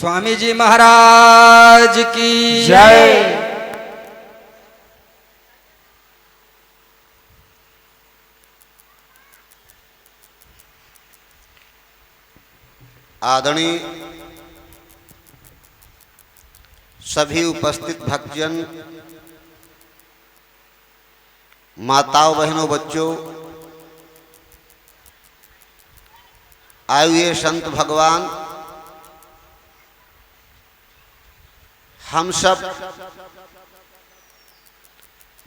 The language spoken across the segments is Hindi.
स्वामी जी महाराज की जय। आदरणीय सभी उपस्थित भक्तजन, माताओं, बहनों, बच्चों, आए हुए संत भगवान, हम सब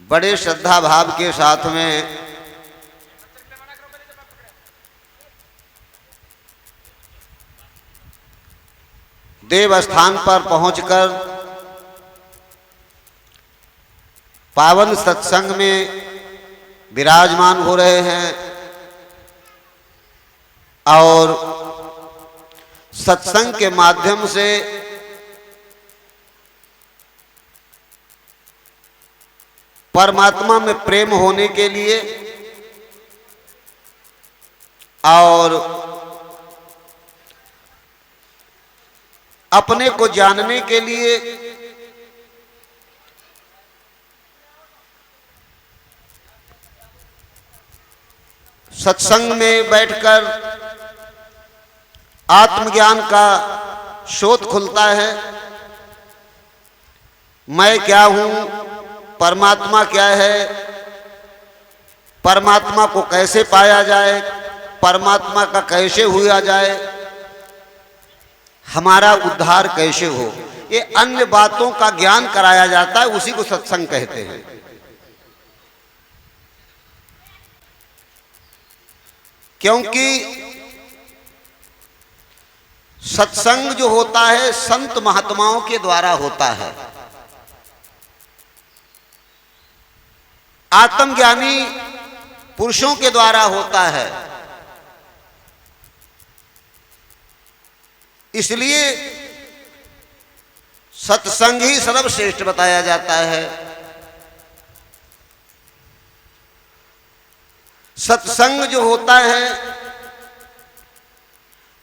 बड़े श्रद्धा भाव के साथ में देव स्थान पर पहुंचकर पावन सत्संग में विराजमान हो रहे हैं और सत्संग के माध्यम से परमात्मा में प्रेम होने के लिए और अपने को जानने के लिए सत्संग में बैठकर आत्मज्ञान का स्रोत खुलता है। मैं क्या हूं, परमात्मा क्या है, परमात्मा को कैसे पाया जाए, परमात्मा का कैसे हुआ जाए, हमारा उद्धार कैसे हो, ये अन्य बातों का ज्ञान कराया जाता है। उसी को सत्संग कहते हैं। क्योंकि सत्संग जो होता है संत महात्माओं के द्वारा होता है। आत्मज्ञानी पुरुषों के द्वारा होता है। इसलिए सत्संग ही सर्वश्रेष्ठ बताया जाता है। सत्संग जो होता है,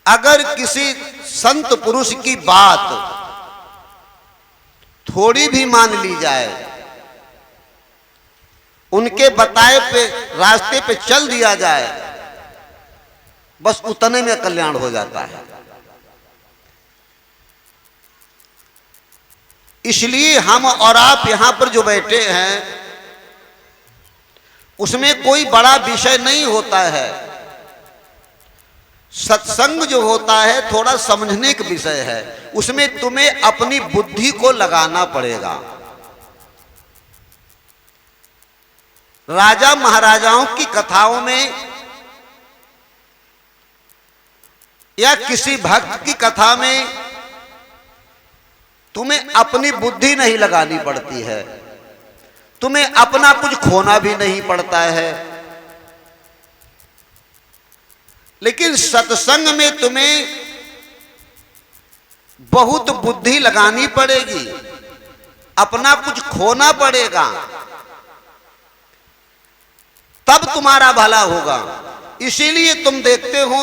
अगर किसी संत पुरुष की बात थोड़ी भी मान ली जाए, उनके बताए पे रास्ते पे चल दिया जाए, बस उतने में कल्याण हो जाता है। इसलिए हम और आप यहां पर जो बैठे हैं, उसमें कोई बड़ा विषय नहीं होता है। सत्संग जो होता है थोड़ा समझने का विषय है। उसमें तुम्हें अपनी बुद्धि को लगाना पड़ेगा। राजा महाराजाओं की कथाओं में या किसी भक्त की कथा में तुम्हें अपनी बुद्धि नहीं लगानी पड़ती है, तुम्हें अपना कुछ खोना भी नहीं पड़ता है। लेकिन सत्संग में तुम्हें बहुत बुद्धि लगानी पड़ेगी, अपना कुछ खोना पड़ेगा, तब तुम्हारा भला होगा। इसीलिए तुम देखते हो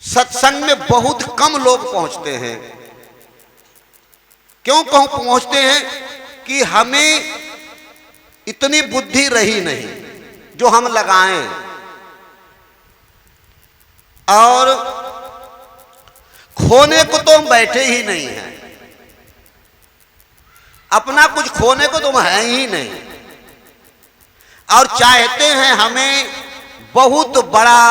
सत्संग में बहुत कम लोग पहुंचते हैं। क्यों पहुंचते हैं? कि हमें इतनी बुद्धि रही नहीं जो हम लगाएं, और खोने को तो हम बैठे ही नहीं हैं। अपना कुछ खोने को तो हम है ही नहीं, और चाहते हैं हमें बहुत बड़ा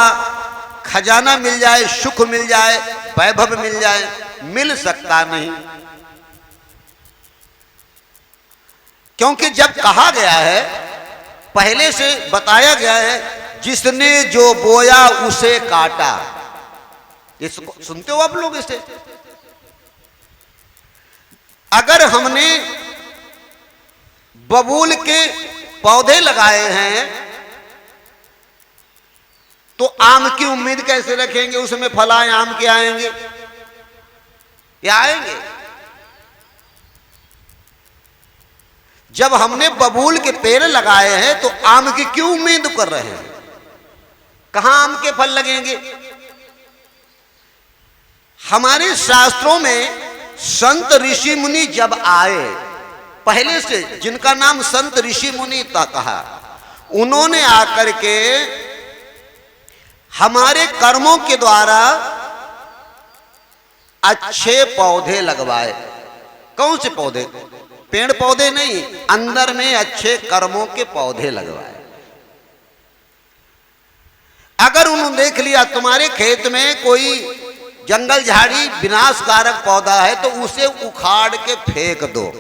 खजाना मिल जाए, सुख मिल जाए, वैभव मिल जाए। मिल सकता नहीं। क्योंकि जब कहा गया है, पहले से बताया गया है, जिसने जो बोया उसे काटा। ये सुनते हो आप लोग इसे? अगर हमने बबूल के पौधे लगाए हैं तो आम की उम्मीद कैसे रखेंगे? उसमें फल आए, आम के आएंगे? या आएंगे? जब हमने बबूल के पेड़ लगाए हैं तो आम की क्यों उम्मीद कर रहे हैं? कहां आम के फल लगेंगे? हमारे शास्त्रों में संत ऋषि मुनि जब आए, पहले से जिनका नाम संत ऋषि मुनि था कहा, उन्होंने आकर के हमारे कर्मों के द्वारा अच्छे पौधे लगवाए। कौन से पौधे? पेड़ पौधे नहीं, अंदर में अच्छे कर्मों के पौधे लगवाए। अगर उन्होंने देख लिया तुम्हारे खेत में कोई जंगल झाड़ी विनाशकारक पौधा है तो उसे उखाड़ के फेंक दो,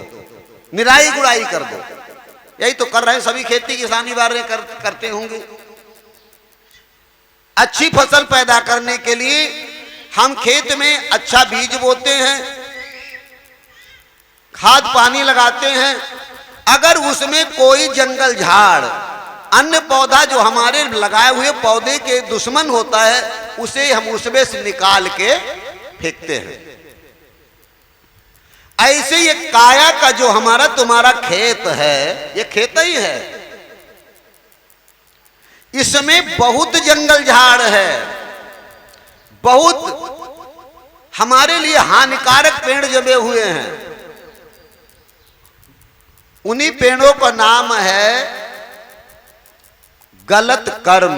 निराई गुड़ाई कर दो। यही तो कर रहे हैं सभी खेती किसानी वाले करते होंगे। अच्छी फसल पैदा करने के लिए हम खेत में अच्छा बीज बोते हैं, खाद पानी लगाते हैं। अगर उसमें कोई जंगल झाड़, अन्य पौधा जो हमारे लगाए हुए पौधे के दुश्मन होता है, उसे हम उसमें से निकाल के फेंकते हैं। ऐसे ये काया का जो हमारा तुम्हारा खेत है, ये खेत ही है, इसमें बहुत जंगल झाड़ है, बहुत हमारे लिए हानिकारक पेड़ जमे हुए हैं। उन्हीं पेड़ों का नाम है गलत कर्म,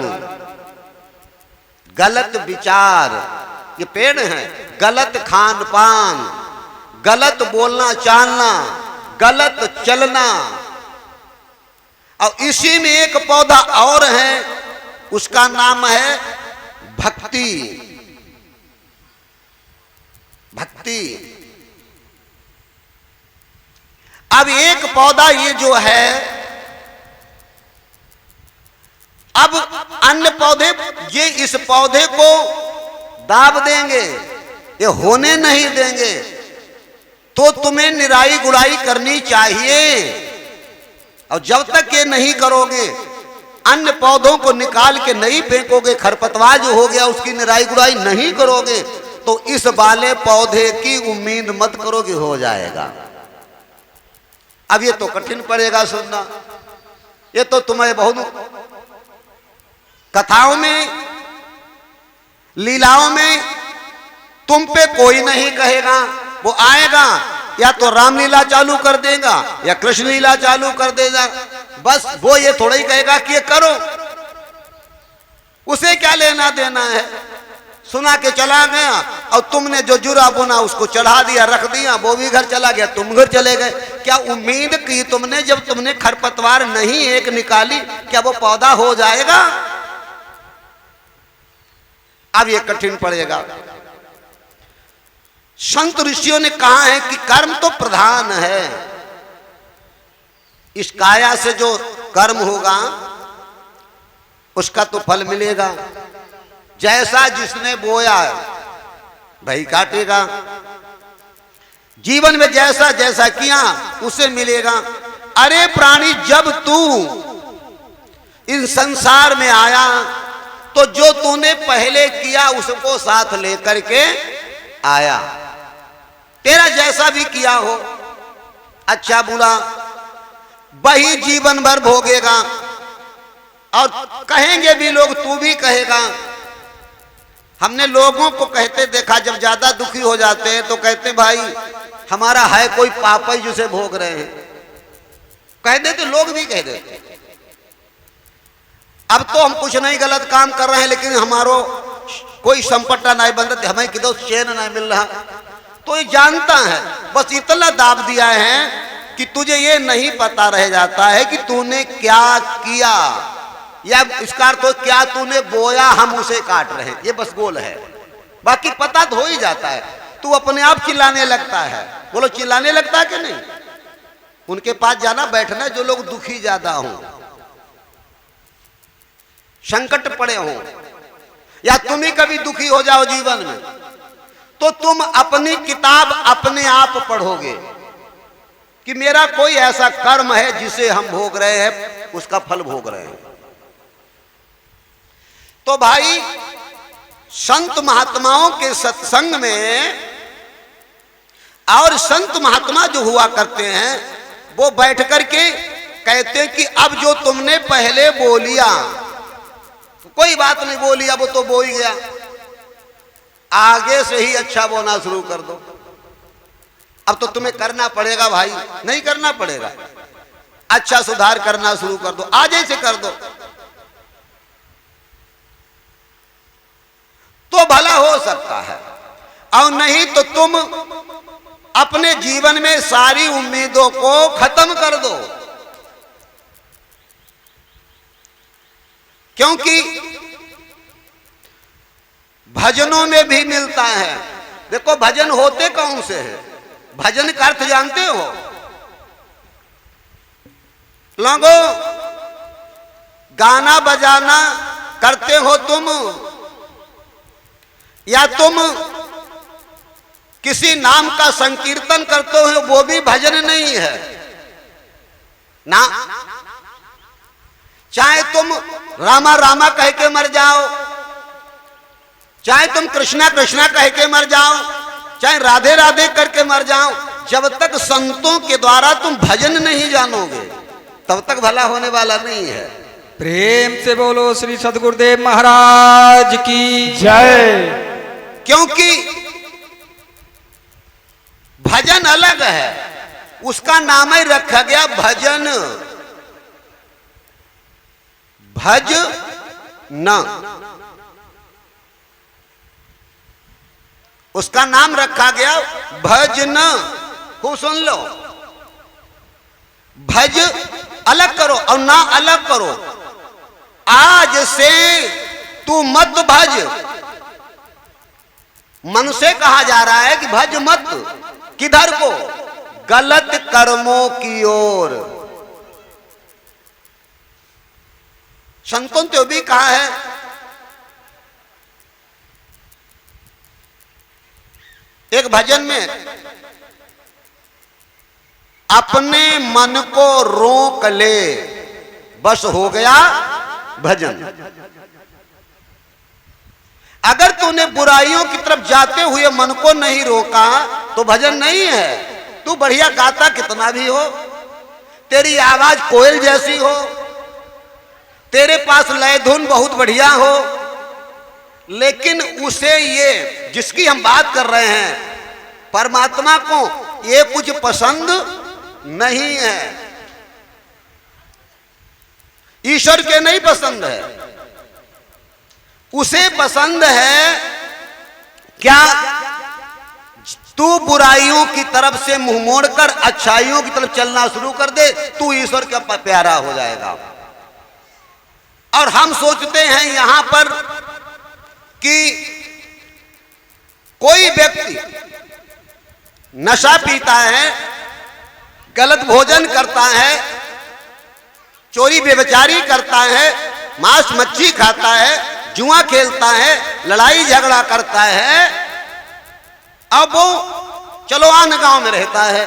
गलत विचार। ये पेड़ हैं, गलत खान पान, गलत बोलना चालना, गलत चलना। और इसी में एक पौधा और है, उसका नाम है भक्ति। भक्ति। अब एक पौधा ये जो है, अब अन्य पौधे ये इस पौधे को दाब देंगे, ये होने नहीं देंगे। तो तुम्हें निराई गुड़ाई करनी चाहिए, और जब तक ये नहीं करोगे, अन्य पौधों को निकाल के नहीं फेंकोगे, खरपतवार जो हो गया उसकी निराई गुड़ाई नहीं करोगे, तो इस वाले पौधे की उम्मीद मत करोगे हो जाएगा। अब ये तो कठिन पड़ेगा सुनना। ये तो तुम्हें बहुत कथाओं में, लीलाओं में तुम पे कोई नहीं कहेगा। वो आएगा या तो रामलीला चालू कर देगा या कृष्ण लीला चालू कर देगा। बस वो ये थोड़ा ही कहेगा कि ये करो, उसे क्या लेना देना है। सुना के चला गया और तुमने जो जुरा बुना उसको चढ़ा दिया, रख दिया, वो भी घर चला गया, तुम घर चले गए। क्या उम्मीद की तुमने, जब तुमने खरपतवार नहीं एक निकाली, क्या वो पौधा हो जाएगा? अब ये कठिन पड़ेगा। संत ऋषियों ने कहा है कि कर्म तो प्रधान है। इस काया से जो कर्म होगा उसका तो फल मिलेगा। जैसा जिसने बोया भाई काटेगा। जीवन में जैसा जैसा किया उसे मिलेगा। अरे प्राणी, जब तू इस संसार में आया तो जो तूने पहले किया उसको साथ लेकर के आया। तेरा जैसा भी किया हो, अच्छा बुरा, वही जीवन भर भोगेगा। और कहेंगे भी लोग, तू भी कहेगा। हमने लोगों को कहते देखा, जब ज्यादा दुखी हो जाते हैं तो कहते भाई हमारा है कोई पाप ही जिसे भोग रहे हैं। कह देते, लोग भी कह देते। अब तो हम कुछ नहीं गलत काम कर रहे हैं, लेकिन हमारो कोई संपत्ता नहीं बन रहा, हमें किधर चैन नहीं मिल रहा। तो ये जानता है, बस इतना दाब दिया है कि तुझे ये नहीं पता रह जाता है कि तूने क्या किया, या इसका अर्थ तो क्या तूने बोया, हम उसे काट रहे हैं। ये बस गोल है, बाकी पता तो हो ही जाता है। तू अपने आप चिल्लाने लगता है। बोलो, चिल्लाने लगता है कि नहीं? उनके पास जाना, बैठना जो लोग दुखी ज्यादा हों, संकट पड़े हों, या तुम ही कभी दुखी हो जाओ जीवन में, तो तुम अपनी किताब अपने आप पढ़ोगे कि मेरा कोई ऐसा कर्म है जिसे हम भोग रहे हैं, उसका फल भोग रहे हैं। तो भाई, संत महात्माओं के सत्संग में, और संत महात्मा जो हुआ करते हैं वो बैठ करके कहते हैं कि अब जो तुमने पहले बोलिया, तो कोई बात नहीं, बोलिया वो तो बो ही गया। आगे से ही अच्छा बोलना शुरू कर दो। अब तो तुम्हें करना पड़ेगा भाई, नहीं करना पड़ेगा, अच्छा सुधार करना शुरू कर दो, आज ही से कर दो तो भला हो सकता है, और नहीं तो तुम अपने जीवन में सारी उम्मीदों को खत्म कर दो। क्योंकि भजनों में भी मिलता है। देखो भजन होते कौन से हैं? भजन का अर्थ जानते हो लोगों? गाना बजाना करते हो तुम, या तुम किसी नाम का संकीर्तन करते हो, वो भी भजन नहीं है ना। चाहे तुम रामा रामा कह के मर जाओ, चाहे तुम कृष्णा कृष्णा कह के मर जाओ, चाहे राधे राधे करके मर जाओ, जब तक संतों के द्वारा तुम भजन नहीं जानोगे तब तक भला होने वाला नहीं है। प्रेम से बोलो श्री सद्गुरुदेव महाराज की जय। क्योंकि भजन अलग है, उसका नाम ही रखा गया भजन, भज न, उसका नाम रखा गया भजन। खूब सुन लो, भज अलग करो और ना अलग करो। आज से तू मत भज, मन से कहा जा रहा है कि भज मत, किधर को? गलत कर्मों की ओर। संतों ने भी कहा है, एक भजन में, अपने मन को रोक ले बस हो गया भजन। अगर तूने बुराइयों की तरफ जाते हुए मन को नहीं रोका तो भजन नहीं है। तू बढ़िया गाता कितना भी हो, तेरी आवाज कोयल जैसी हो, तेरे पास लय धुन बहुत बढ़िया हो, लेकिन उसे ये जिसकी हम बात कर रहे हैं परमात्मा को ये कुछ पसंद नहीं है, ईश्वर के नहीं पसंद है। उसे पसंद है क्या? तू बुराइयों की तरफ से मुंह मोड़कर अच्छाइयों की तरफ चलना शुरू कर दे, तू ईश्वर का प्यारा हो जाएगा। और हम सोचते हैं यहां पर कि कोई व्यक्ति नशा पीता है, गलत भोजन करता है, चोरी बेविचारी करता है, मांस मच्छी खाता है, जुआ खेलता है, लड़ाई झगड़ा करता है, अब वो चलो आन गांव में रहता है।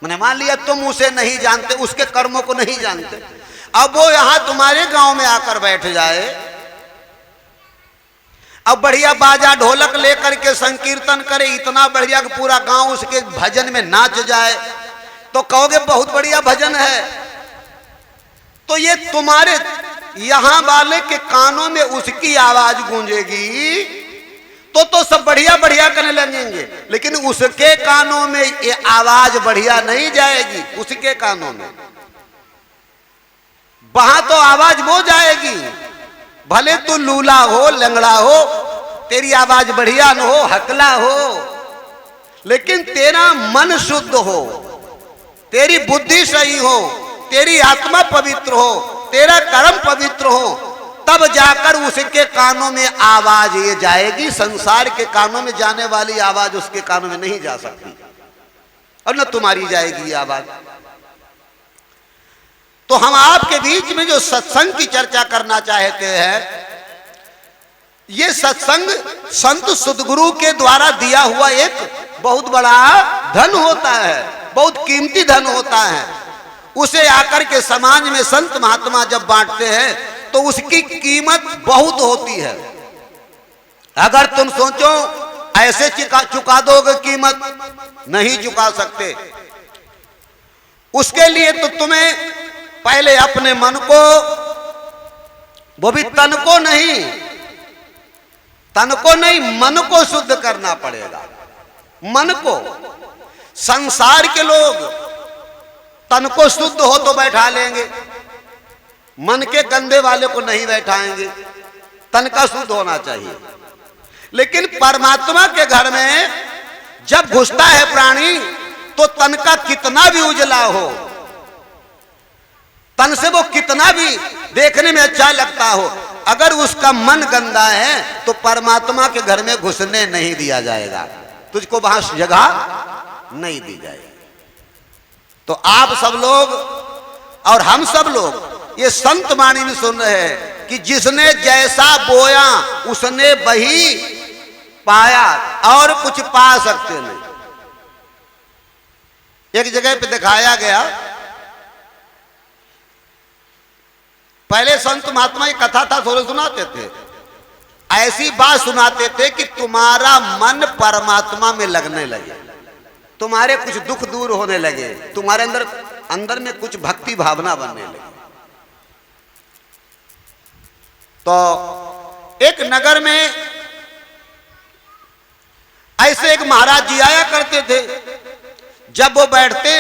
मैंने मान लिया तुम उसे नहीं जानते, उसके कर्मों को नहीं जानते, अब वो यहां तुम्हारे गांव में आकर बैठ जाए, अब बढ़िया बाजा ढोलक लेकर के संकीर्तन करे, इतना बढ़िया कि पूरा गांव उसके भजन में नाच जाए, तो कहोगे बहुत बढ़िया भजन है। तो ये तुम्हारे यहां वाले के कानों में उसकी आवाज गूंजेगी तो सब बढ़िया बढ़िया करने लगेंगे, लेकिन उसके कानों में ये आवाज बढ़िया नहीं जाएगी। उसके कानों में वहां तो आवाज वो जाएगी, भले तू लूला हो, लंगड़ा हो, तेरी आवाज बढ़िया न हो, हकला हो, लेकिन तेरा मन शुद्ध हो, तेरी बुद्धि सही हो, तेरी आत्मा पवित्र हो, तेरा कर्म पवित्र हो, तब जाकर उसके कानों में आवाज ये जाएगी। संसार के कानों में जाने वाली आवाज उसके कानों में नहीं जा सकती, और न तुम्हारी जाएगी ये आवाज। तो हम आपके बीच में जो सत्संग की चर्चा करना चाहते हैं, ये सत्संग संत सद्गुरु के द्वारा दिया हुआ एक बहुत बड़ा धन होता है, बहुत कीमती धन होता है। उसे आकर के समाज में संत महात्मा जब बांटते हैं तो उसकी कीमत बहुत होती है। अगर तुम सोचो ऐसे चुका दोगे कीमत, नहीं चुका सकते। उसके लिए तो तुम्हें पहले अपने मन को, वो भी तन को नहीं, तन को नहीं, मन को शुद्ध करना पड़ेगा। मन को, संसार के लोग तन को शुद्ध हो तो बैठा लेंगे, मन के गंदे वाले को नहीं बैठाएंगे। तन का शुद्ध होना चाहिए। लेकिन परमात्मा के घर में जब घुसता है प्राणी, तो तन का कितना भी उजला हो, तन से वो कितना भी देखने में अच्छा लगता हो, अगर उसका मन गंदा है तो परमात्मा के घर में घुसने नहीं दिया जाएगा, तुझको वहां जगह नहीं दी जाएगी। तो आप सब लोग और हम सब लोग ये संत वाणी में सुन रहे हैं कि जिसने जैसा बोया उसने वही पाया, और कुछ पा सकते नहीं। एक जगह पे दिखाया गया, पहले संत महात्मा की कथा था, थोड़े सुनाते थे, ऐसी बात सुनाते थे कि तुम्हारा मन परमात्मा में लगने लगे, तुम्हारे कुछ दुख दूर होने लगे, तुम्हारे अंदर में कुछ भक्ति भावना बनने लगी। तो एक नगर में ऐसे एक महाराज जी आया करते थे। जब वो बैठते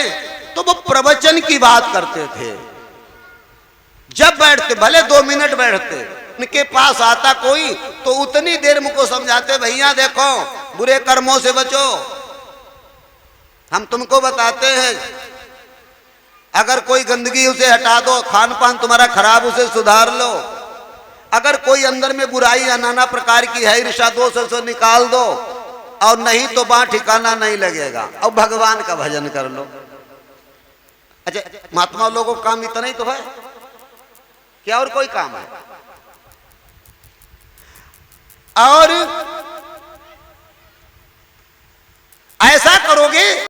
तो वो प्रवचन की बात करते थे। जब बैठते, भले 2 मिनट बैठते, उनके पास आता कोई तो उतनी देर मुझको समझाते, भैया देखो बुरे कर्मों से बचो, हम तुमको बताते हैं, अगर कोई गंदगी उसे हटा दो, खान पान तुम्हारा खराब उसे सुधार लो, अगर कोई अंदर में बुराई या नाना प्रकार की है, ईर्ष्या दोष उसे निकाल दो, और नहीं तो वहां ठिकाना नहीं लगेगा, और भगवान का भजन कर लो। अच्छा, महात्मा लोगों का काम इतना ही तो है, क्या और कोई काम है? और ऐसा करोगे